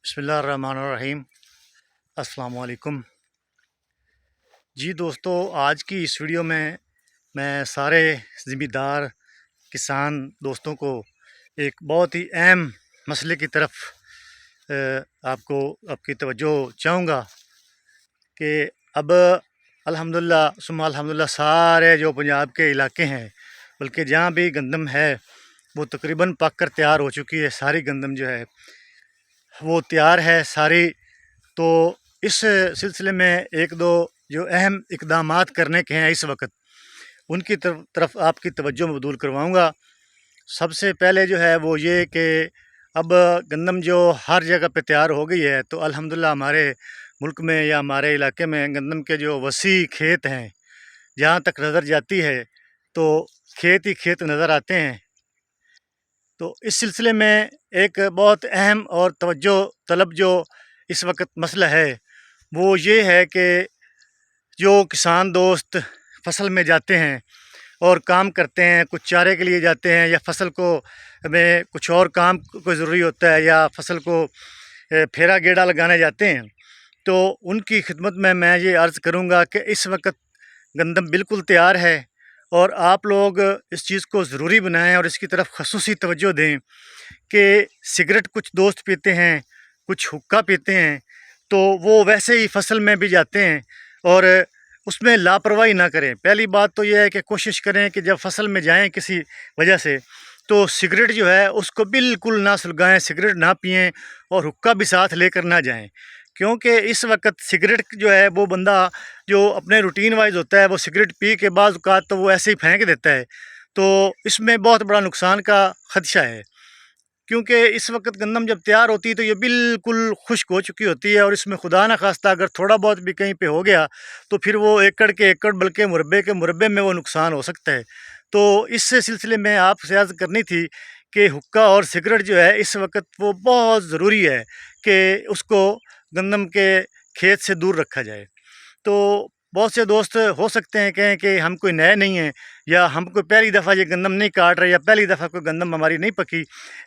بسم اللہ الرحمن الرحیم۔ السلام علیکم جی دوستو، آج کی اس ویڈیو میں سارے ذمہ دار کسان دوستوں کو ایک بہت ہی اہم مسئلے کی طرف آپ کی توجہ چاہوں گا کہ اب الحمدللہ ثم الحمدللہ سارے جو پنجاب کے علاقے ہیں، بلکہ جہاں بھی گندم ہے وہ تقریباً پک کر تیار ہو چکی ہے۔ ساری گندم جو ہے وہ تیار ہے ساری۔ تو اس سلسلے میں ایک دو جو اہم اقدامات کرنے کے ہیں اس وقت، ان کی طرف آپ کی توجہ مبذول کرواؤں گا۔ سب سے پہلے جو ہے وہ یہ کہ اب گندم جو ہر جگہ پہ تیار ہو گئی ہے، تو الحمدللہ ہمارے ملک میں یا ہمارے علاقے میں گندم کے جو وسیع کھیت ہیں، جہاں تک نظر جاتی ہے تو کھیت ہی کھیت نظر آتے ہیں۔ تو اس سلسلے میں ایک بہت اہم اور توجہ طلب جو اس وقت مسئلہ ہے وہ یہ ہے کہ جو کسان دوست فصل میں جاتے ہیں اور کام کرتے ہیں، کچھ چارے کے لیے جاتے ہیں یا فصل کو میں کچھ اور کام کو ضروری ہوتا ہے یا فصل کو پھیرا گیڑا لگانے جاتے ہیں، تو ان کی خدمت میں یہ عرض کروں گا کہ اس وقت گندم بالکل تیار ہے، اور آپ لوگ اس چیز کو ضروری بنائیں اور اس کی طرف خصوصی توجہ دیں کہ سگریٹ کچھ دوست پیتے ہیں، کچھ حقہ پیتے ہیں، تو وہ ویسے ہی فصل میں بھی جاتے ہیں اور اس میں لاپرواہی نہ کریں۔ پہلی بات تو یہ ہے کہ کوشش کریں کہ جب فصل میں جائیں کسی وجہ سے تو سگریٹ جو ہے اس کو بالکل نہ سلگائیں، سگریٹ نہ پئیں اور حقہ بھی ساتھ لے کر نہ جائیں، کیونکہ اس وقت سگریٹ جو ہے وہ بندہ جو اپنے روٹین وائز ہوتا ہے وہ سگریٹ پی کے بعض اوقات تو وہ ایسے ہی پھینک دیتا ہے، تو اس میں بہت بڑا نقصان کا خدشہ ہے۔ کیونکہ اس وقت گندم جب تیار ہوتی ہے تو یہ بالکل خشک ہو چکی ہوتی ہے، اور اس میں خدا نہ خواستہ اگر تھوڑا بہت بھی کہیں پہ ہو گیا تو پھر وہ ایکڑ کے ایکڑ بلکہ مربے کے مربے میں وہ نقصان ہو سکتا ہے۔ تو اس سلسلے میں آپ سے عرض کرنی تھی کہ حقہ اور سگریٹ جو ہے اس وقت وہ بہت ضروری ہے کہ اس کو گندم کے کھیت سے دور رکھا جائے۔ تو بہت سے دوست ہو سکتے ہیں کہیں کہ ہم کوئی نئے نہیں ہیں یا ہم کوئی پہلی دفعہ یہ گندم نہیں کاٹ رہے یا پہلی دفعہ کوئی گندم ہماری نہیں پکی،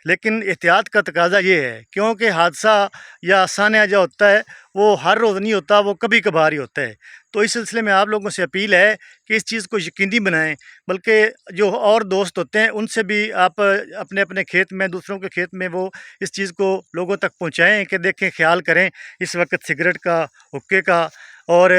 لیکن احتیاط کا تقاضا یہ ہے، کیونکہ حادثہ یا سانحہ جو ہوتا ہے وہ ہر روز نہیں ہوتا، وہ کبھی کبھار ہی ہوتا ہے۔ تو اس سلسلے میں آپ لوگوں سے اپیل ہے کہ اس چیز کو یقینی بنائیں، بلکہ جو اور دوست ہوتے ہیں ان سے بھی آپ اپنے اپنے کھیت میں، دوسروں کے کھیت میں وہ اس چیز کو لوگوں تک پہنچائیں کہ دیکھیں، خیال کریں اس وقت سگریٹ کا، حقے کا، اور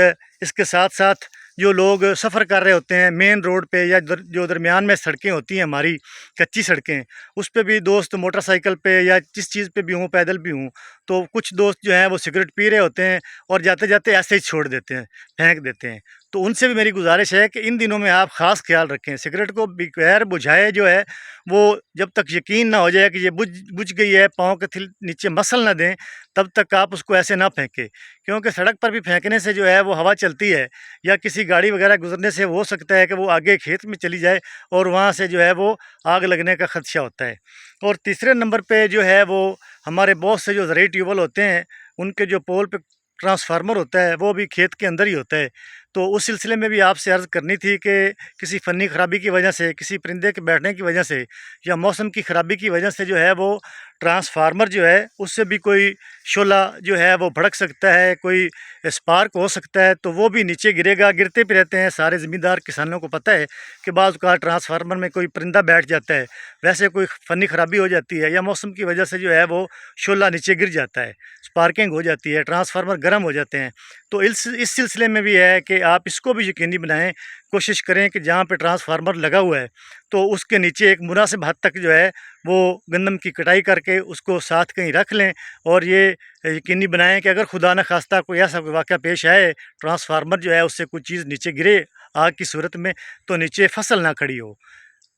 اس کے ساتھ ساتھ جو لوگ سفر کر رہے ہوتے ہیں مین روڈ پہ یا جو درمیان میں سڑکیں ہوتی ہیں ہماری کچی سڑکیں، اس پہ بھی دوست موٹر سائیکل پہ یا جس چیز پہ بھی ہوں، پیدل بھی ہوں، تو کچھ دوست جو ہیں وہ سگریٹ پی رہے ہوتے ہیں اور جاتے جاتے ایسے ہی چھوڑ دیتے ہیں، پھینک دیتے ہیں۔ تو ان سے بھی میری گزارش ہے کہ ان دنوں میں آپ خاص خیال رکھیں، سگریٹ کو بغیر بجھائے جو ہے وہ جب تک یقین نہ ہو جائے کہ یہ بجھ گئی ہے، پاؤں کے نیچے مسل نہ دیں، تب تک آپ اس کو ایسے نہ پھینکیں، کیونکہ سڑک پر بھی پھینکنے سے جو ہے وہ ہوا چلتی ہے یا کسی گاڑی وغیرہ گزرنے سے ہو سکتا ہے کہ وہ آگے کھیت میں چلی جائے اور وہاں سے جو ہے وہ آگ لگنے کا خدشہ ہوتا ہے۔ اور تیسرے نمبر پہ جو ہے وہ ہمارے بہت سے جو زرعی ٹیوب ویل ہوتے ہیں ان کے جو پول پہ ٹرانسفارمر ہوتا ہے وہ بھی کھیت کے اندر ہی ہوتا ہے۔ تو اس سلسلے میں بھی آپ سے عرض کرنی تھی کہ کسی فنی خرابی کی وجہ سے، کسی پرندے کے بیٹھنے کی وجہ سے یا موسم کی خرابی کی وجہ سے جو ہے وہ ٹرانسفارمر جو ہے اس سے بھی کوئی شعلہ جو ہے وہ بھڑک سکتا ہے، کوئی اسپارک ہو سکتا ہے، تو وہ بھی نیچے گرے گا۔ گرتے پہ رہتے ہیں، سارے ذمہ دار کسانوں کو پتہ ہے کہ بعض اوقات ٹرانسفارمر میں کوئی پرندہ بیٹھ جاتا ہے، ویسے کوئی فنی خرابی ہو جاتی ہے یا موسم کی وجہ سے جو ہے وہ شعلہ نیچے گر جاتا ہے، اسپارکنگ ہو جاتی ہے، ٹرانسفارمر گرم ہو جاتے ہیں۔ تو اس سلسلے میں بھی ہے کہ آپ اس کو بھی یقینی بنائیں، کوشش کریں کہ جہاں پہ ٹرانسفارمر لگا ہوا ہے تو اس کے نیچے ایک مناسب حد تک جو ہے وہ گندم کی کٹائی کر کے اس کو ساتھ کہیں رکھ لیں، اور یہ یقینی بنائیں کہ اگر خدا نہ خواستہ کوئی ایسا واقعہ پیش آئے، ٹرانسفارمر جو ہے اس سے کوئی چیز نیچے گرے آگ کی صورت میں، تو نیچے فصل نہ کھڑی ہو۔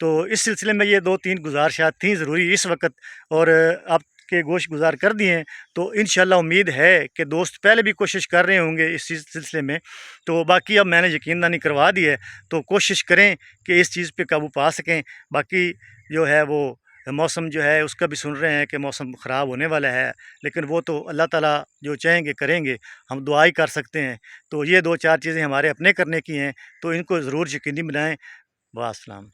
تو اس سلسلے میں یہ 2-3 گزارشات تھیں ضروری اس وقت، اور آپ کے گوش گزار کر دیے ہیں۔ تو انشاءاللہ امید ہے کہ دوست پہلے بھی کوشش کر رہے ہوں گے اس سلسلے میں، تو باقی اب میں نے یقین دہانی کروا دی ہے، تو کوشش کریں کہ اس چیز پہ قابو پا سکیں۔ باقی جو ہے وہ موسم جو ہے اس کا بھی سن رہے ہیں کہ موسم خراب ہونے والا ہے، لیکن وہ تو اللہ تعالیٰ جو چاہیں گے کریں گے، ہم دعا ہی کر سکتے ہیں۔ تو یہ 2-4 چیزیں ہمارے اپنے کرنے کی ہیں، تو ان کو ضرور یقینی بنائیں۔ والسلام۔